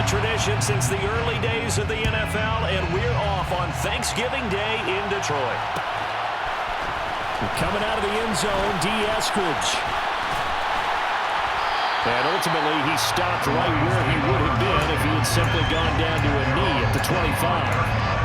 tradition since the early days of the NFL, and we're off on Thanksgiving Day in Detroit. Coming out of the end zone, D. Eskridge. And ultimately, he stopped right where he would have been if he had simply gone down to a knee at the 25.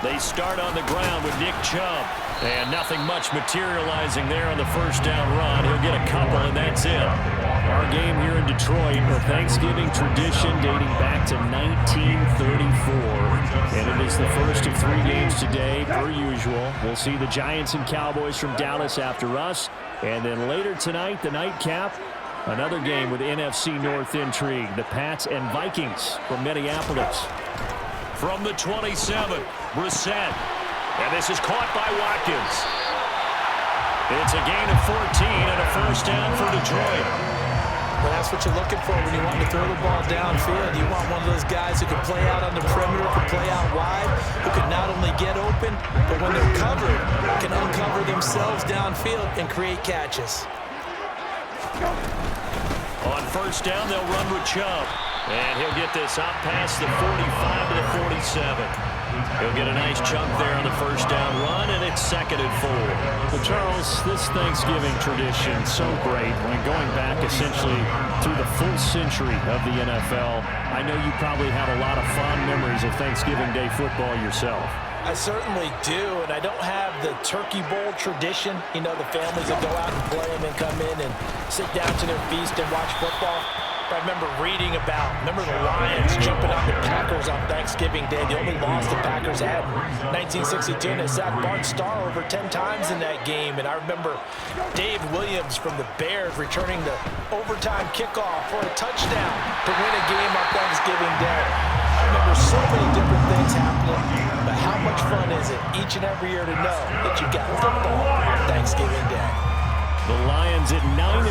They start on the ground with Nick Chubb. And nothing much materializing there on the first down run. He'll get a couple, and that's it. Our game here in Detroit, a Thanksgiving tradition dating back to 1934. And it is the first of 3 games today, per usual. We'll see the Giants and Cowboys from Dallas after us. And then later tonight, the nightcap, another game with NFC North intrigue. The Pats and Vikings from Minneapolis. From the 27, Brissett. And this is caught by Watkins. It's a gain of 14 and a first down for Detroit. Well, that's what you're looking for when you want to throw the ball downfield. You want one of those guys who can play out on the perimeter, who can play out wide, who can not only get open, but when they're covered, can uncover themselves downfield and create catches. On first down, they'll run with Chubb. And he'll get this out past the 45 to the 47. He'll get a nice chunk there on the first down run, and it's 2nd and 4. Well, Charles, this Thanksgiving tradition, so great when going back essentially through the full century of the NFL. I know you probably have a lot of fond memories of Thanksgiving Day football yourself. I certainly do, and I don't have the Turkey Bowl tradition. You know, the families that go out and play and then come in and sit down to their feast and watch football. I remember reading about, the Lions jumping on the Packers on Thanksgiving Day. The only loss the Packers had in 1962, and they sacked Bart Starr over 10 times in that game. And I remember Dave Williams from the Bears returning the overtime kickoff for a touchdown to win a game on Thanksgiving Day. I remember so many different things happening, but how much fun is it each and every year to know that you've got football on Thanksgiving Day? The Lions at 9-1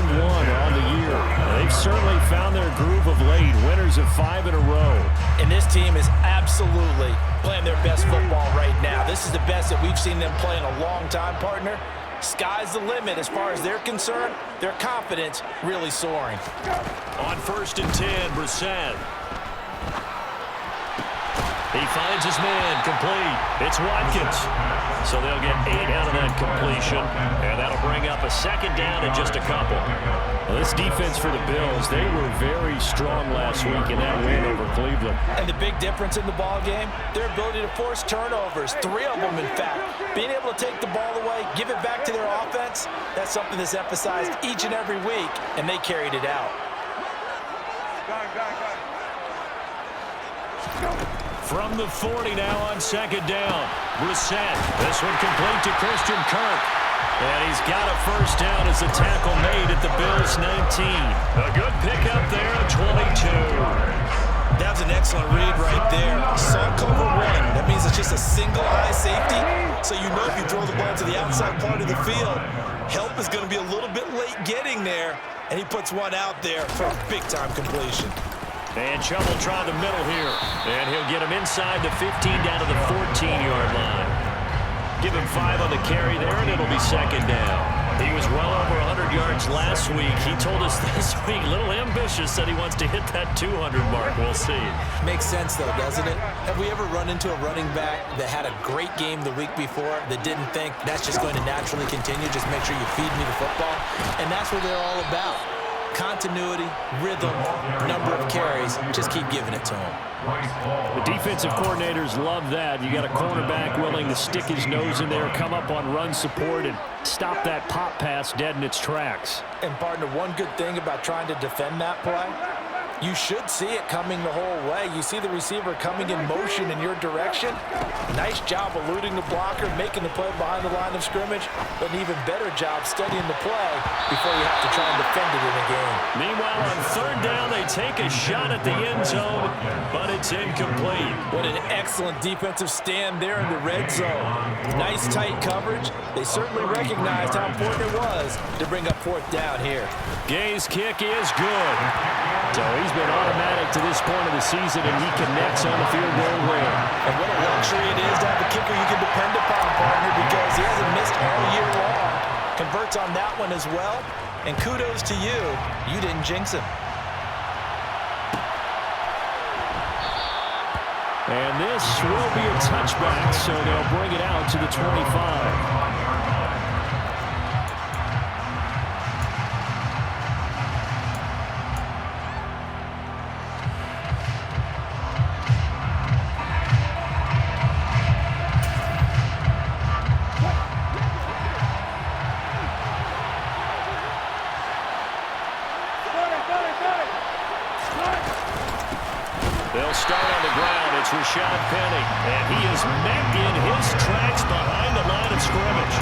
on the year. They've certainly found their groove of late, winners of 5 in a row. And this team is absolutely playing their best football right now. This is the best that we've seen them play in a long time, partner. Sky's the limit as far as they're concerned. Their confidence really soaring. On 1st and 10, Brissett. He finds his man, complete. It's Watkins. So they'll get 8 out of that completion, and that'll bring up a 2nd down and just a couple. Well, this defense for the Bills, they were very strong last week in that win over Cleveland. And the big difference in the ball game, their ability to force turnovers, 3 of them in fact. Being able to take the ball away, give it back to their offense, that's something that's emphasized each and every week, and they carried it out. From the 40 now on 2nd down. Brissett. This one complete to Christian Kirk. And he's got a first down as the tackle made at the Bills' 19. A good pickup there, 22. That was an excellent read right there. Saw cover one. That means it's just a single eye safety. So you know if you throw the ball to the outside part of the field, help is going to be a little bit late getting there. And he puts one out there for a big-time completion. And Chubb will try the middle here. And he'll get him inside the 15 down to the 14-yard line. Give him 5 on the carry there, and it'll be second down. He was well over 100 yards last week. He told us this week, a little ambitious, said he wants to hit that 200 mark. We'll see. Makes sense, though, doesn't it? Have we ever run into a running back that had a great game the week before that didn't think that's just going to naturally continue? Just make sure you feed me the football. And that's what they're all about. Continuity, rhythm, number of carries. Just keep giving it to him. The defensive coordinators love that. You got a cornerback willing to stick his nose in there, come up on run support, and stop that pop pass dead in its tracks. And, partner, one good thing about trying to defend that play, you should see it coming the whole way. You see the receiver coming in motion in your direction. Nice job eluding the blocker, making the play behind the line of scrimmage, but an even better job studying the play before you have to try and defend it in a game. Meanwhile, on third down, they take a shot at the end zone, but it's incomplete. What an excellent defensive stand there in the red zone. Nice tight coverage. They certainly recognized how important it was to bring up fourth down here. Gay's kick is good. So he's been automatic to this point of the season, and he connects on the field goal there. And what a luxury it is to have a kicker you can depend upon, partner, because he hasn't missed all year long. Converts on that one as well. And kudos to you. You didn't jinx him. And this will be a touchback, so they'll bring it out to the 25. They'll start on the ground. It's Rashad Penny, and he is met in his tracks behind the line of scrimmage.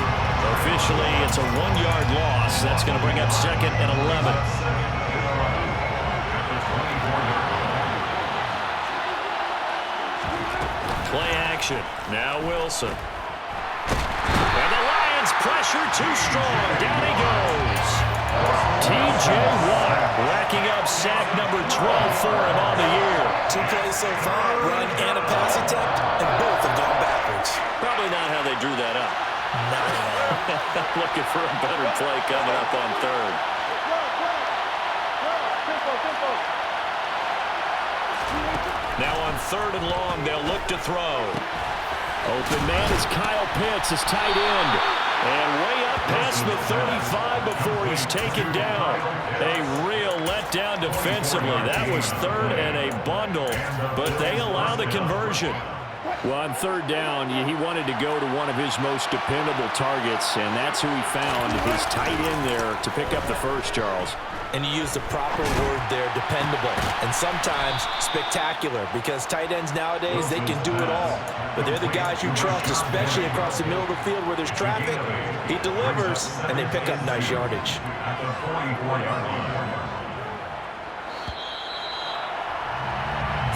Officially, it's a 1-yard loss. That's going to bring up second and 11. Play action. Now Wilson. And the Lions pressure too strong. Down he goes. T.J. Watt racking up sack number 12 for him on the year. 2 plays so far, run and a pass attempt, and both have gone backwards. Probably not how they drew that up. Not at all. Looking for a better play coming up on third. Now on third and long, they'll look to throw. Open man is Kyle Pitts, his tight end. And way up past the 35 before he's taken down. A real letdown defensively. That was third and a bundle, but they allow the conversion. Well, on third down, he wanted to go to one of his most dependable targets, and that's who he found, his tight end there, to pick up the first, Charles. And you use the proper word there, dependable, and sometimes spectacular, because tight ends nowadays, they can do it all. But they're the guys you trust, especially across the middle of the field where there's traffic. He delivers, and they pick up nice yardage.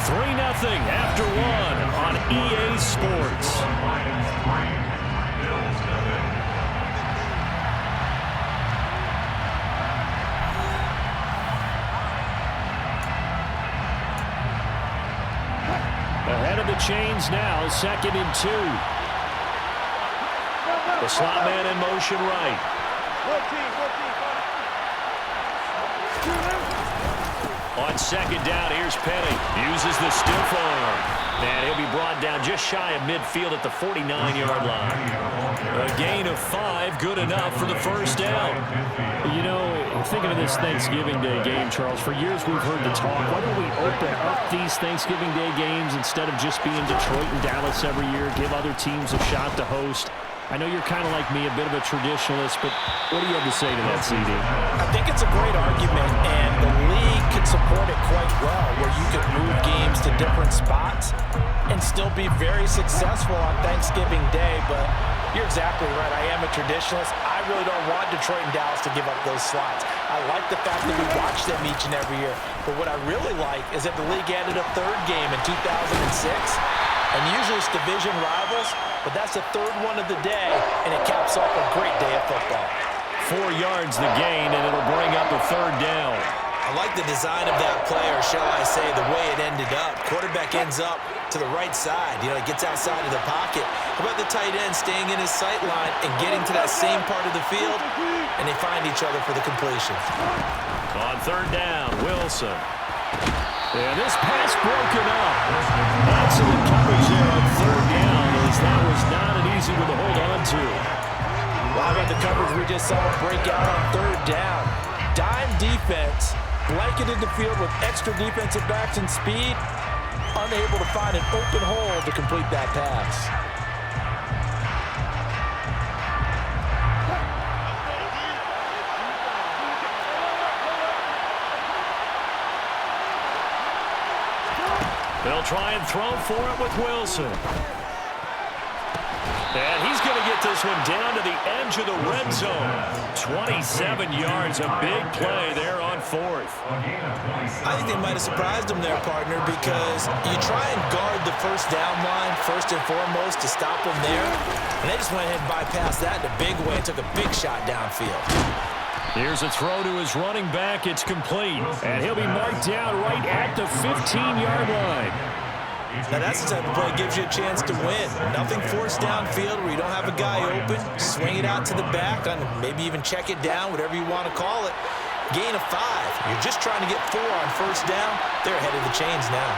3-0 after one on EA Sports. Ahead of the chains now, 2nd and 2. The slot man in motion right. On second down, here's Penny. Uses the stiff arm. And he'll be brought down just shy of midfield at the 49-yard line. A gain of 5, good enough for the first down. You know, thinking of this Thanksgiving Day game, Charles, for years we've heard the talk, why don't we open up these Thanksgiving Day games instead of just being Detroit and Dallas every year, give other teams a shot to host? I know you're kind of like me, a bit of a traditionalist, but what do you have to say to that, CD? I think it's a great argument, and the league could support it quite well, where you could move games to different spots and still be very successful on Thanksgiving Day. But you're exactly right. I am a traditionalist. I really don't want Detroit and Dallas to give up those slots. I like the fact that we watch them each and every year. But what I really like is that the league added a third game in 2006. And usually it's division rivals, but that's the third one of the day, and it caps off a great day of football. 4 yards the gain, and it'll bring up a third down. I like the design of that play, or shall I say the way it ended up. Quarterback ends up to the right side. You know, he gets outside of the pocket. How about the tight end staying in his sight line and getting to that same part of the field, and they find each other for the completion. On third down, Wilson. And this pass broken up. Excellent coverage there on third down, as that was not an easy one to hold on to. Well, how about the coverage we just saw break out on third down? Dime defense, blanketed the field with extra defensive backs and speed, unable to find an open hole to complete that pass. They'll try and throw for it with Wilson. And he's going to get this one down to the edge of the red zone. 27 yards, a big play there on fourth. I think they might have surprised him there, partner, because you try and guard the first down line first and foremost to stop him there. And they just went ahead and bypassed that in a big way and took a big shot downfield. Here's a throw to his running back. It's complete. And he'll be marked down right at the 15-yard line. Now that's the type of play that gives you a chance to win. Nothing forced downfield where you don't have a guy open. Swing it out to the back, and maybe even check it down, whatever you want to call it. Gain of 5. You're just trying to get 4 on first down. They're ahead of the chains now.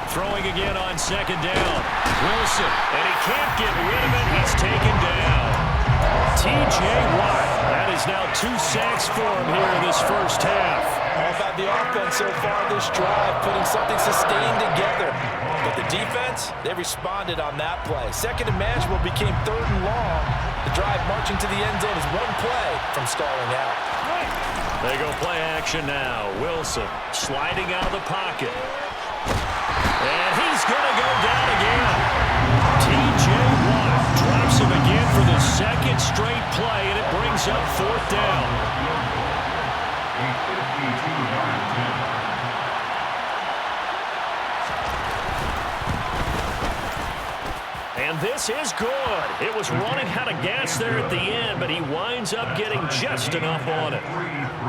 Throwing again on second down. Wilson, and he can't get rid of it. He's taken down. T.J. Watt. That is now 2 sacks for him here in this first half. All about the offense so far this drive, putting something sustained together. But the defense, they responded on that play. Second and manageable became third and long. The drive marching to the end zone is one play from stalling out. They go play action now. Wilson sliding out of the pocket. And he's going to go down again. T.J. Watt drops him again for the second straight play, and it brings up fourth down. And this is good. It was running out of gas there at the end, but he winds up getting just enough on it.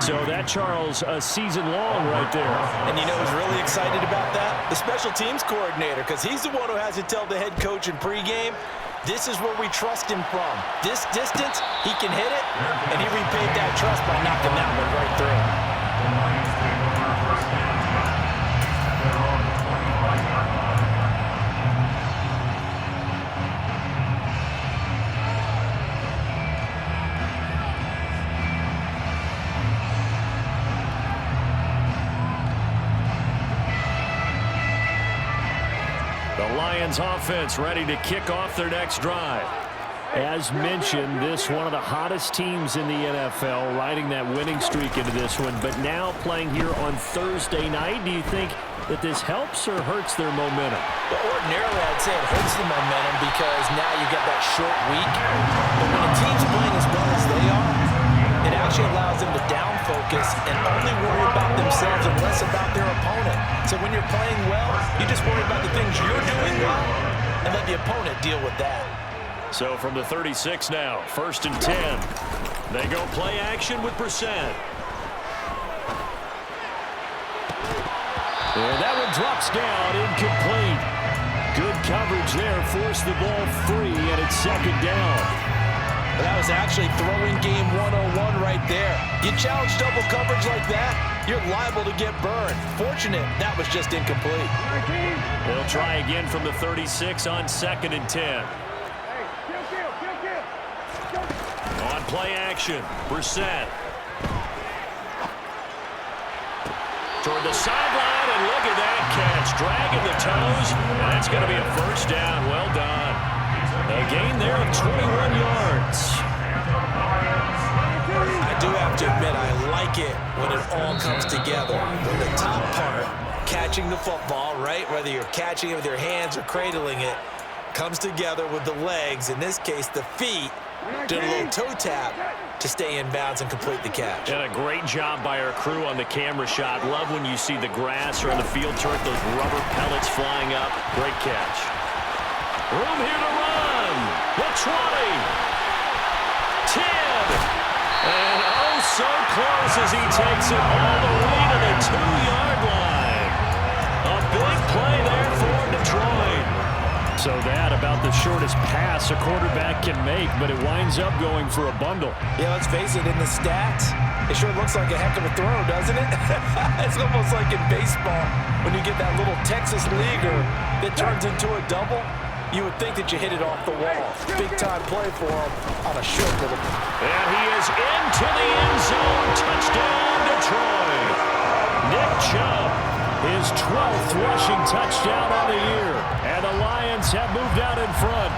So that, Charles, a season long right there. And you know who's really excited about that? The special teams coordinator, because he's the one who has to tell the head coach in pregame, this is where we trust him from. This distance, he can hit it, and he repaid that trust by knocking that one right through. Lions offense ready to kick off their next drive. As mentioned, this one of the hottest teams in the NFL, riding that winning streak into this one, but now playing here on Thursday night. Do you think that this helps or hurts their momentum? Well, ordinarily, I'd say it hurts the momentum because now you get that short week. But when a team's playing as well as they are, it actually allows them to down focus and only worry about themselves and less about their opponent. So when you're playing well, you just worry about the things you're doing well and let the opponent deal with that. So from the 36 now, 1st and 10. They go play action with Brissett. And that one drops down, incomplete. Good coverage there, forced the ball free, and it's second down. But that was actually throwing game 101 right there. You challenge double coverage like that, you're liable to get burned. Fortunate, that was just incomplete. They'll try again from the 36 on 2nd and 10. On play action, Brissett. Toward the sideline, and look at that catch. Dragging the toes, and that's going to be a first down. Well done. A gain there of 21 yards. it when it all comes together. When the top part, catching the football, right, whether you're catching it with your hands or cradling it, comes together with the legs, in this case the feet, doing a little toe tap to stay in bounds and complete the catch. And a great job by our crew on the camera shot. Love when you see the grass or on the field turf, those rubber pellets flying up. Great catch. Room here to run. The 20. 10. And oh, so close as he takes it all the way to the 2-yard line. A big play there for Detroit. So that about the shortest pass a quarterback can make, but it winds up going for a bundle. Yeah, let's face it, in the stats, it sure looks like a heck of a throw, doesn't it? It's almost like in baseball when you get that little Texas leaguer that turns into a double. You would think that you hit it off the wall. Big-time play for him on a short little. And he is into the end zone. Touchdown, Detroit. Nick Chubb, his 12th rushing touchdown on the year. And the Lions have moved out in front.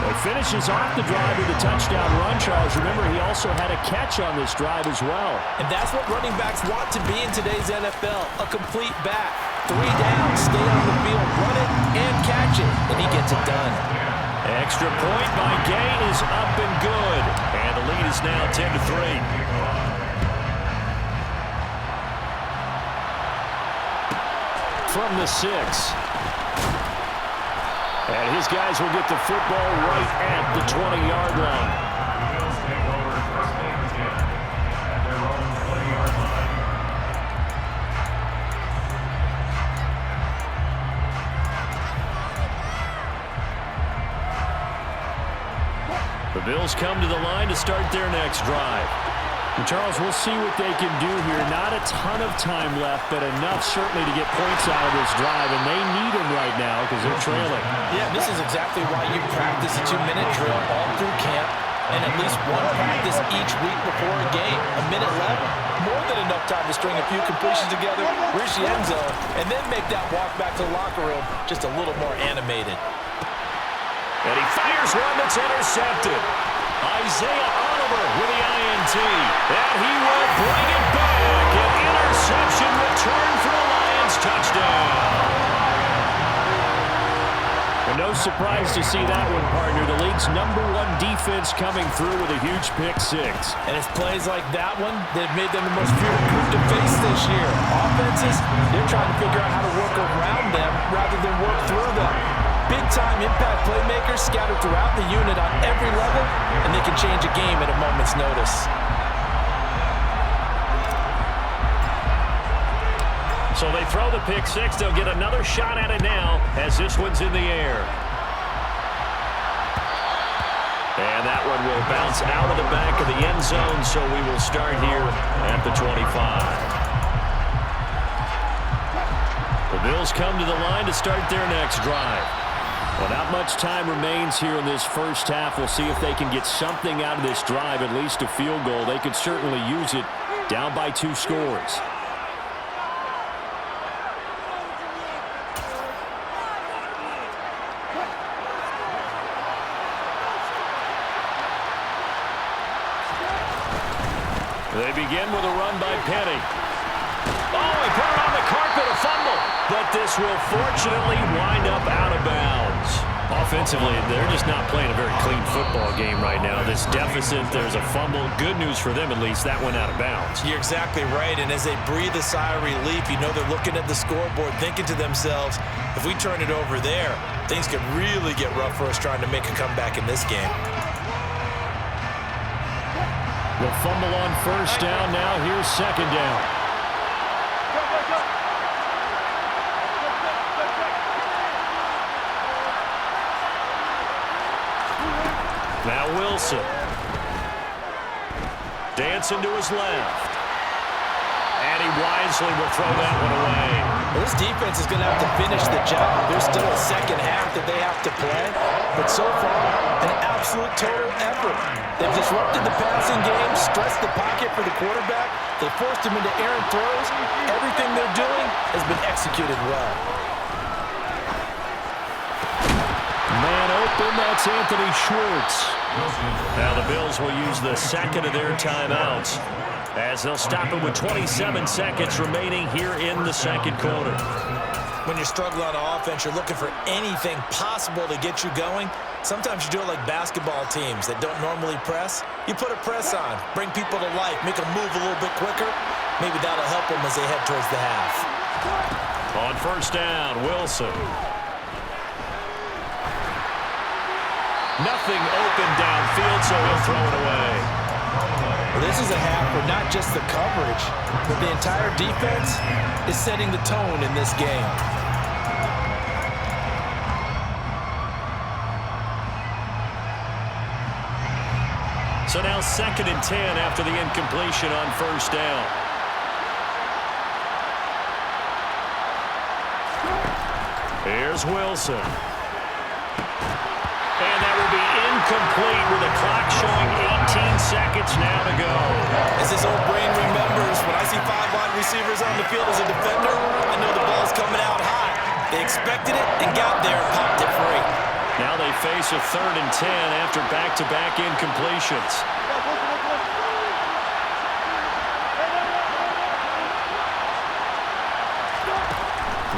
He finishes off the drive with a touchdown run, Charles. Remember, he also had a catch on this drive as well. And that's what running backs want to be in today's NFL, a complete back. 3 down, stay on the field, run it, and catch it, and he gets it done. Extra point by Gay is up and good. And the lead is now 10-3. From the 6. And his guys will get the football right at the 20-yard line. The Bills come to the line to start their next drive. And Charles, we'll see what they can do here. Not a ton of time left, but enough certainly to get points out of this drive, and they need them right now because they're trailing. Yeah, this is exactly why you practice a 2-minute drill all through camp and at least one practice each week before a game. A minute left, more than enough time to string a few completions together, reach the end zone, and then make that walk back to the locker room just a little more animated. And he fires one that's intercepted. Isaiah Oliver with the INT. And he will bring it back. An interception return for a Lions touchdown. And no surprise to see that one, partner. The league's #1 defense coming through with a huge pick-6. And it's plays like that one that made them the most feared group to face this year. Offenses, they're trying to figure out how to work around them rather than work through them. Big-time impact playmakers scattered throughout the unit on every level, and they can change a game at a moment's notice. So they throw the pick-6. They'll get another shot at it now as this one's in the air. And that one will bounce out of the back of the end zone, so we will start here at the 25. The Bills come to the line to start their next drive. Well, not much time remains here in this first half. We'll see if they can get something out of this drive, at least a field goal. They could certainly use it down by 2 scores. They begin with a run by Penny. Oh, he put it on the carpet, a fumble. But this will fortunately wind up out of bounds. Offensively, they're just not playing a very clean football game right now. This deficit, there's a fumble. Good news for them, at least. That went out of bounds. You're exactly right, and as they breathe a sigh of relief, you know they're looking at the scoreboard, thinking to themselves, if we turn it over there, things could really get rough for us trying to make a comeback in this game. The fumble on first down. Now here's second down. Now Wilson. Dancing to his left. And he wisely will throw that one away. Well, this defense is going to have to finish the job. There's still a second half that they have to play. But so far, an absolute total effort. They've disrupted the passing game, stressed the pocket for the quarterback. They forced him into errant throws. Everything they're doing has been executed well. Man open. That's Anthony Schwartz. Now the Bills will use the second of their timeouts as they'll stop it with 27 seconds remaining here in the second quarter. When you're struggling on offense, you're looking for anything possible to get you going. Sometimes you do it like basketball teams that don't normally press. You put a press on, bring people to life, make them move a little bit quicker. Maybe that'll help them as they head towards the half. On first down, Wilson. Nothing open downfield, so he'll throw it away. Well, this is a half where not just the coverage, but the entire defense is setting the tone in this game. So now 2nd and 10 after the incompletion on first down. Here's Wilson. And that will be incomplete with the clock showing 18 seconds now to go. As this old brain remembers, when I see 5 wide receivers on the field as a defender, I know the ball's coming out high. They expected it and got there and popped it free. Now they face a 3rd and 10 after back-to-back incompletions.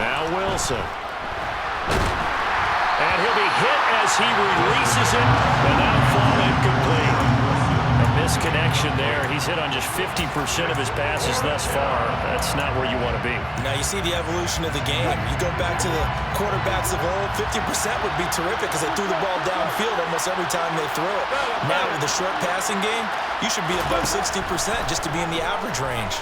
Now Wilson. And he'll be hit as he releases it, and now fall incomplete. A misconnection there. He's hit on just 50% of his passes thus far. That's not where you want to be. Now you see the evolution of the game. You go back to the quarterbacks of old, 50% would be terrific because they threw the ball downfield almost every time they threw it. Now with the short passing game, you should be above 60% just to be in the average range.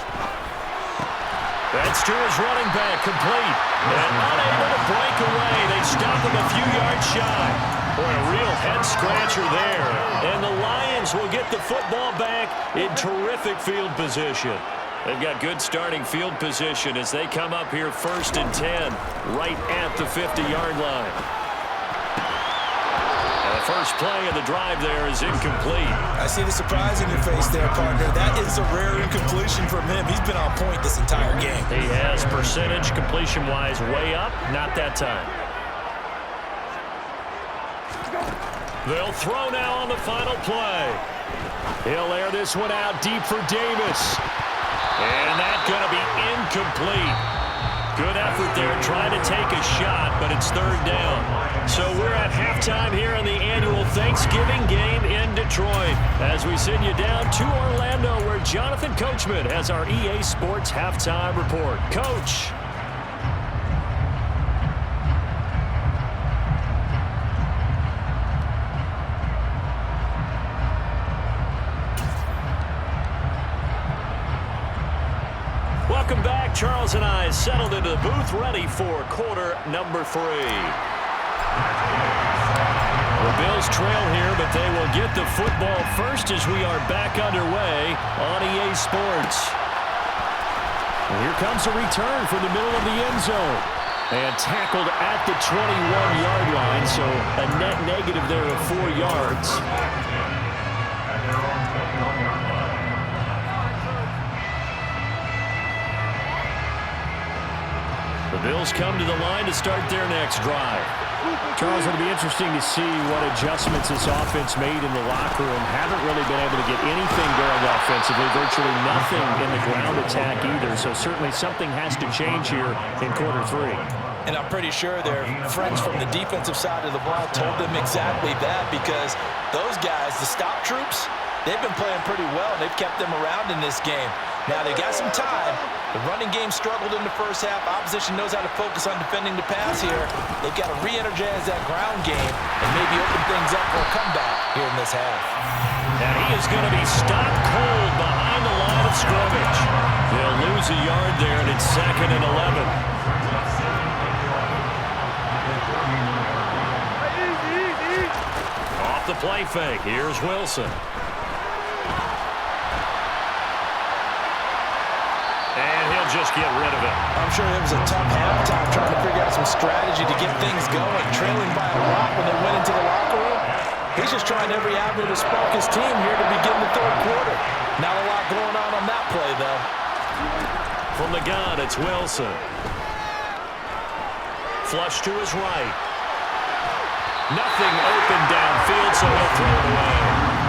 That's to his running back, complete. And unable to break away. They stop him a few yards shy. Boy, a real head-scratcher there. And the Lions will get the football back in terrific field position. They've got good starting field position as they come up here 1st and 10, right at the 50-yard line. First play of the drive there is incomplete. I see the surprise in your face there, partner. That is a rare incompletion from him. He's been on point this entire game. He has percentage completion-wise way up. Not that time. They'll throw now on the final play. He'll air this one out deep for Davis. And that's going to be incomplete. Good effort there trying to take a shot, but it's 3rd down. So we're at halftime here in the annual Thanksgiving game in Detroit as we send you down to Orlando where Jonathan Coachman has our EA Sports halftime report. Coach. Welcome back. Charles and I settled into the booth ready for quarter number 3. The Bills trail here, but they will get the football first as we are back underway on EA Sports. And here comes a return from the middle of the end zone. And tackled at the 21-yard line, so a net negative there of 4 yards. The Bills come to the line to start their next drive. Charles, it'll be interesting to see what adjustments this offense made in the locker room. Haven't really been able to get anything going offensively, virtually nothing in the ground attack either. So certainly something has to change here in quarter 3. And I'm pretty sure their friends from the defensive side of the ball told them exactly that because those guys, the stop troops, they've been playing pretty well. They've kept them around in this game. Now, they got some time. The running game struggled in the first half. Opposition knows how to focus on defending the pass here. They've got to re-energize that ground game and maybe open things up for a comeback here in this half. And he is going to be stopped cold behind the line of scrimmage. They'll lose a yard there, and it's 2nd and 11. Off the play fake. Here's Wilson. And he'll just get rid of it. I'm sure it was a tough halftime trying to figure out some strategy to get things going, trailing by a lot when they went into the locker room. He's just trying every avenue to spark his team here to begin the 3rd quarter. Not a lot going on that play, though. From the gun, it's Wilson. Flush to his right. Nothing open downfield, so he'll throw it away.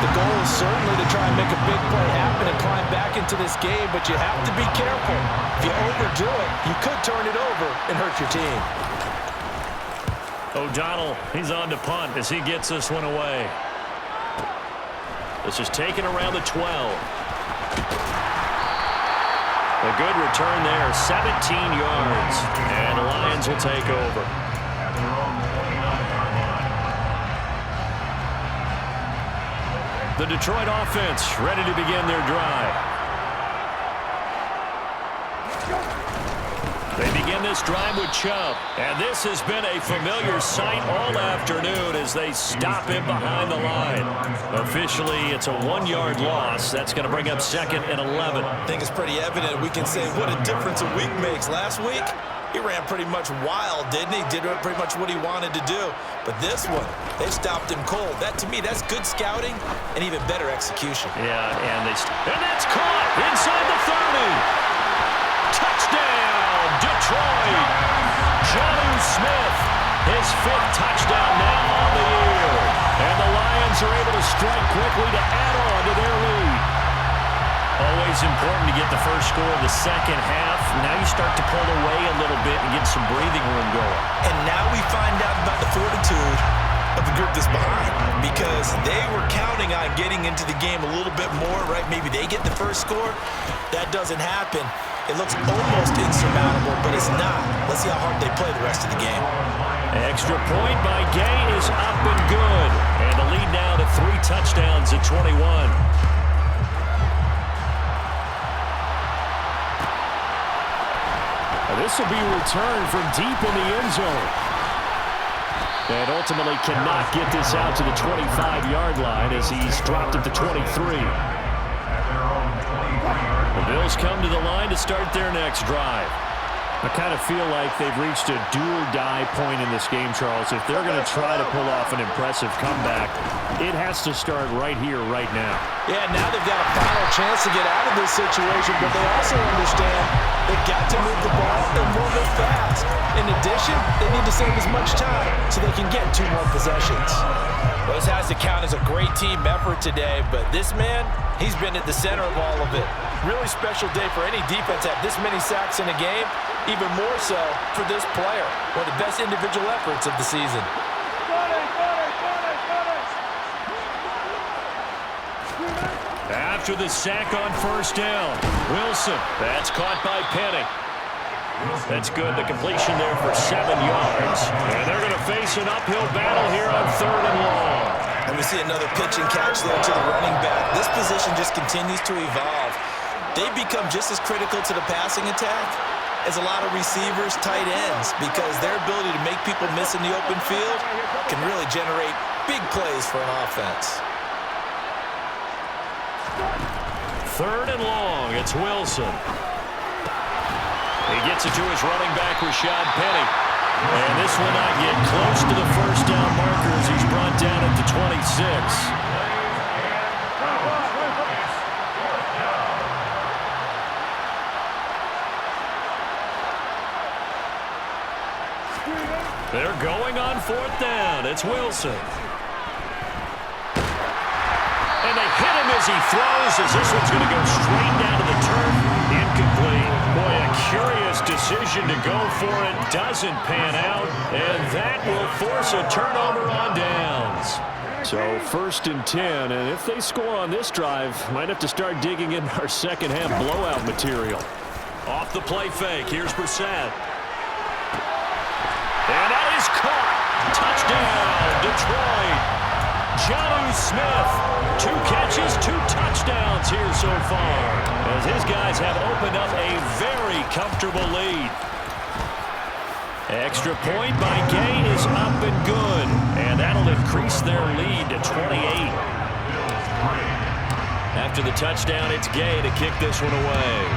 The goal is certainly to try and make a big play happen and climb back into this game, but you have to be careful. If you overdo it, you could turn it over and hurt your team. O'Donnell, he's on to punt as he gets this one away. This is taken around the 12. A good return there, 17 yards. And the Lions will take over. The Detroit offense ready to begin their drive. They begin this drive with Chubb. And this has been a familiar sight all afternoon as they stop him behind the line. Officially, it's a 1-yard loss. That's going to bring up 2nd and 11. I think it's pretty evident. We can say what a difference a week makes. Last week, he ran pretty much wild, didn't he? Did pretty much what he wanted to do. But this one, they stopped him cold. That, to me, that's good scouting and even better execution. Yeah, and that's caught inside the 30. Touchdown, Detroit. Jonnu Smith, his 5th touchdown now on the year. And the Lions are able to strike quickly to add on to their lead. Always important to get the first score of the second half. Now you start to pull away a little bit and get some breathing room going. And now we find out about the fortitude of the group that's behind, because they were counting on getting into the game a little bit more, right? Maybe they get the first score. That doesn't happen. It looks almost insurmountable, but it's not. Let's see how hard they play the rest of the game. Extra point by Gay is up and good. And the lead now to 3 touchdowns at 21. This will be returned from deep in the end zone. And ultimately cannot get this out to the 25-yard line as he's dropped at the 23. The Bills come to the line to start their next drive. I kind of feel like they've reached a do-or-die point in this game, Charles. If they're going to try to pull off an impressive comeback, it has to start right here, right now. Yeah, now they've got a final chance to get out of this situation, but they also understand they've got to move the ball and move it fast. In addition, they need to save as much time so they can get 2 more possessions. Well, this has to count as a great team effort today, but this man, he's been at the center of all of it. Really special day for any defense to have this many sacks in a game, even more so for this player. One of the best individual efforts of the season. After the sack on first down, Wilson, that's caught by Penny. That's good, the completion there for 7 yards. And they're going to face an uphill battle here on 3rd and long. And we see another pitch and catch there to the running back. This position just continues to evolve. They become just as critical to the passing attack as a lot of receivers, tight ends, because their ability to make people miss in the open field can really generate big plays for an offense. 3rd and long, it's Wilson. He gets it to his running back, Rashad Penny. And this will not get close to the first down markers. He's brought down at the 26. They're going on 4th down. It's Wilson. And they hit him as he throws, as this one's going to go straight down to the turf. Incomplete. Boy, a curious decision to go for it. Doesn't pan out. And that will force a turnover on downs. So 1st and 10. And if they score on this drive, might have to start digging in our second half blowout material. Off the play fake. Here's Brissett. And that is caught. Touchdown, Detroit. Jonnu Smith, 2 catches, 2 touchdowns here so far, as his guys have opened up a very comfortable lead. Extra point by Gay is up and good, and that'll increase their lead to 28. After the touchdown, it's Gay to kick this one away.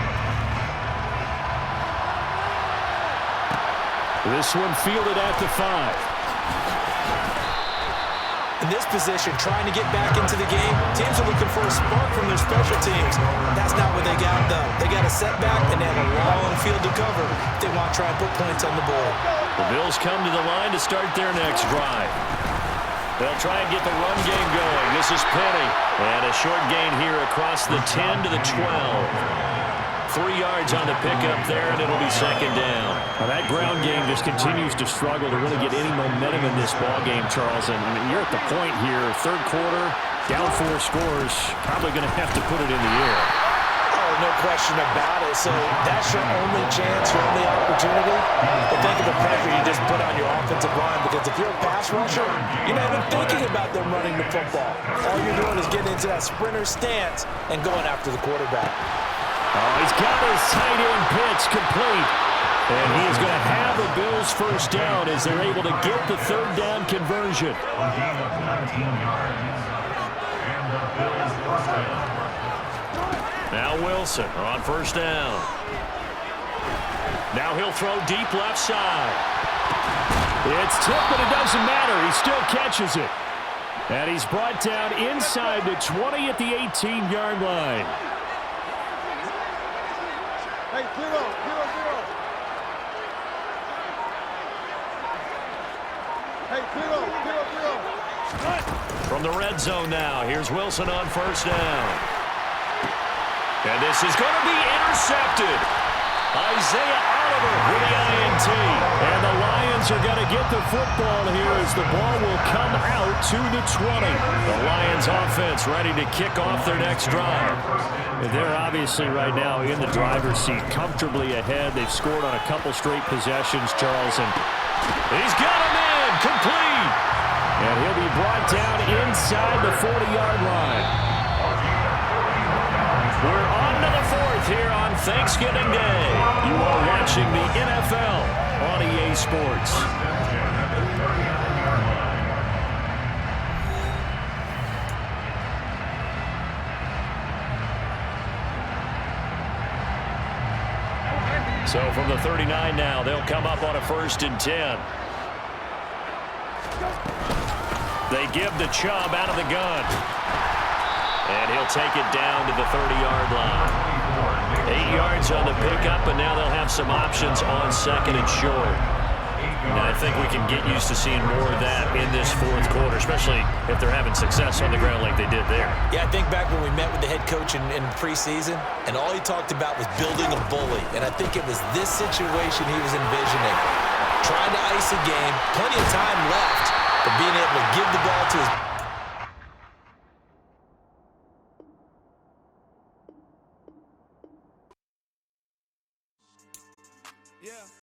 This one fielded at the 5. In this position, trying to get back into the game, teams are looking for a spark from their special teams. That's not what they got, though. They got a setback, and they have a long field to cover if they want to try and put points on the board. The Bills come to the line to start their next drive. They'll try and get the run game going. This is Penny. And a short gain here across the 10 to the 12. 3 yards on the pickup there, and it'll be second down. Well, that ground game just continues to struggle to really get any momentum in this ball game, Charles. And I mean, you're at the point here, third quarter, down 4 scores, probably going to have to put it in the air. Oh, no question about it. So that's your only chance, your only opportunity. But think of the pressure you just put on your offensive line, because if you're a pass rusher, you're not even thinking about them running the football. All you're doing is getting into that sprinter stance and going after the quarterback. Oh, he's got his tight end pitch complete. And he is going to have the Bills first down as they're able to get the third down conversion. Now Wilson on first down. Now he'll throw deep left side. It's tipped, but it doesn't matter. He still catches it. And he's brought down inside the 20 at the 18-yard line. Hey, zero. Hey, zero. From the red zone now, here's Wilson on first down. And this is going to be intercepted. Isaiah Oliver with the INT. And the Lions are going to get the football here as the ball will come out to the 20. The Lions offense ready to kick off their next drive. They're obviously right now in the driver's seat, comfortably ahead. They've scored on a couple straight possessions, Charles. And he's got him in, complete. And he'll be brought down inside the 40-yard line. We're on to the 4th here on Thanksgiving Day. You are watching the NFL on EA Sports. So from the 39 now, they'll come up on a 1st and 10. They give the Chubb out of the gun. And he'll take it down to the 30-yard line. 8 yards on the pickup, and now they'll have some options on 2nd and short. And I think we can get used to seeing more of that in this 4th quarter, especially if they're having success on the ground like they did there. Yeah, I think back when we met with the head coach in preseason, and all he talked about was building a bully. And I think it was this situation he was envisioning. Trying to ice a game, plenty of time left, but being able to give the ball to his